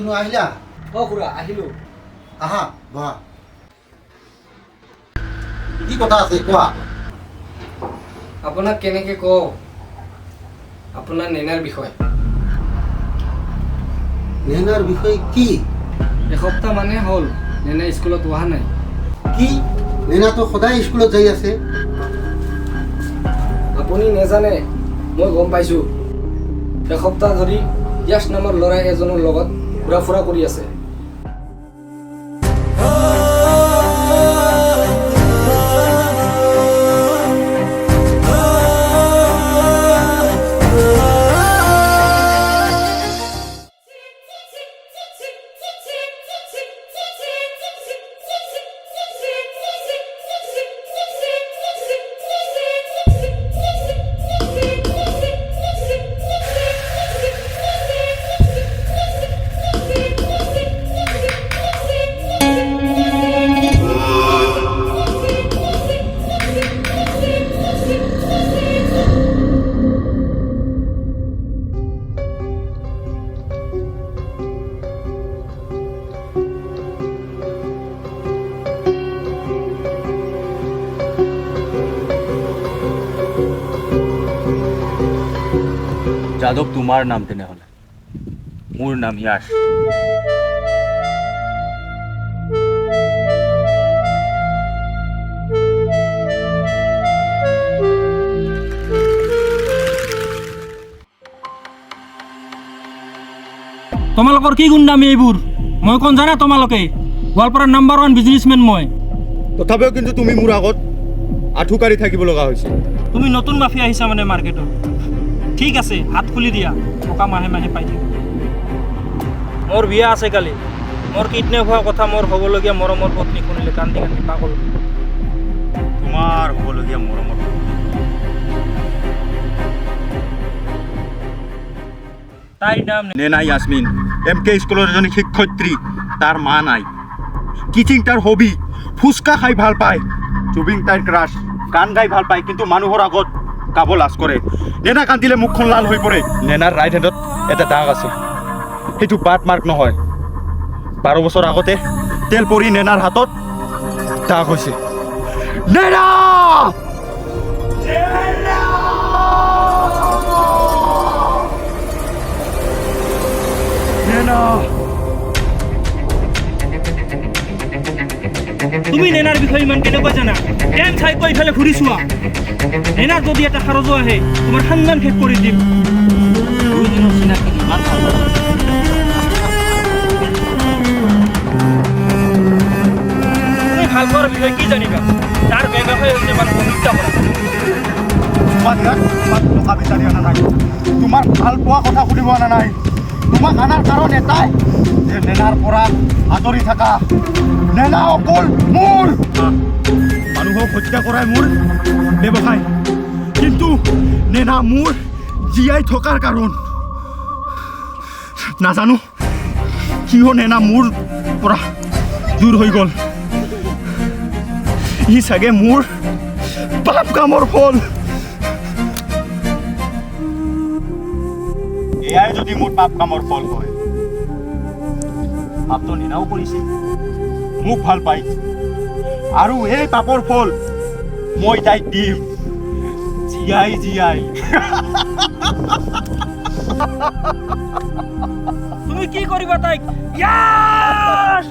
চুনু আহিলা খুৰা আহিলোঁ। আহা বহা কি কথা আছে কোৱা আপোনাক কেনেকৈ কওঁ আপোনাৰ নেনাৰ বিষয়। নেনাৰ বিষয়ে কি এসপ্তাহ মানে হ'ল নেনা স্কুলত অহা নাই। কি নেনাটো সদায় স্কুলত যাই আছে আপুনি নেজানে মই গম পাইছোঁ। এসপ্তাহ ধৰি ইয়াছ নামৰ ল'ৰা এজনৰ লগত ঘূৰা ফুৰা কৰি আছে। যাদৱ তোমাৰ নাম তেনেহ'লে মোৰ নাম ইয়াশ। তোমালোকৰ কি গুণ্ডামি এইবোৰ মই কোন জানা তোমালোকে গোৱালপাৰাৰ নাম্বাৰ 1 বিজনেছমেন মই। তথাপিও কিন্তু তুমি মোৰ আগত আঁঠুকাৰি থাকিব লগা হৈছে। তুমি নতুন মাফিয়া আহিছা মানে মাৰ্কেটত। ঠিক আছে হাত খুলি দিয়া টকা মাহে মাহে পাই থাকিব। মোৰ বিয়া আছে কালি। মোৰ কিডনেপ হোৱা কথা মোৰ হ'বলগীয়া মৰমৰ পত্নী শুনিলে কান্দি কান্দি পাগল। তোমাৰ হ'বলগীয়া মৰমৰ তাইৰ নাম নেনা ইয়াসমিন MK স্কুলৰ এজনী শিক্ষয়িত্ৰী। তাৰ মা নাই। কিচিং তাৰ হবি। ফুচকা খাই ভাল পায়। জুবিন তাইৰ ক্ৰাছ। গান গাই ভাল পায় কিন্তু মানুহৰ আগত গাব লাজ কৰে। নেনা কান্দিলে মুখখন লাল হৈ পৰে। নেনাৰ ৰাইট হেণ্ডত এটা দাগ আছে। সেইটো বাট মাৰ্ক নহয়। 12 বছৰ আগতে তেল পৰি নেনাৰ হাতত দাগ হৈছে। নেনা নেনা তুমি নেনাৰ বিষয়ে ইমান কেনেকৈ জানা? টাইম চাই কৈ ইফালে ঘূৰি চোৱা। নেনাৰ যদি এটা খাৰজো আহে তোমাৰ খানদান শেষ কৰি দিম। দুইদিনৰ চিনাকি ইমান ভাল তুমি ভাল পোৱাৰ বিষয়ে কি জানিবা? তাৰ ব্যৱসায় হৈছে মানুহক হত্যা কৰা। টকা বিচাৰি অনা নাই। তোমাৰ ভাল পোৱা কথা সুধিব অনা নাই। তোমাক অনাৰ কাৰণ এটাই যে নেনাৰ পৰা আঁতৰি থাকা। নেনা অকল মোৰ। মানুহক হত্যা কৰাই মোৰ ব্যৱসায় কিন্তু নেনা মোৰ জীয়াই থকাৰ কাৰণ। নাজানো কিয় নেনা মোৰ পৰা দূৰ হৈ গ'ল। ই চাগে মোৰ পাপ কামৰ ফল। এয়াই যদি মোৰ পাপ কামৰ ফল হয় পাপটো নেনাও কৰিছে মোক ভাল পাই আৰু এই পাপৰ ফল মই তাইক দিম জীয়াই জীয়াই। তুমি কি কৰিবা তাইক? ইয়াশ!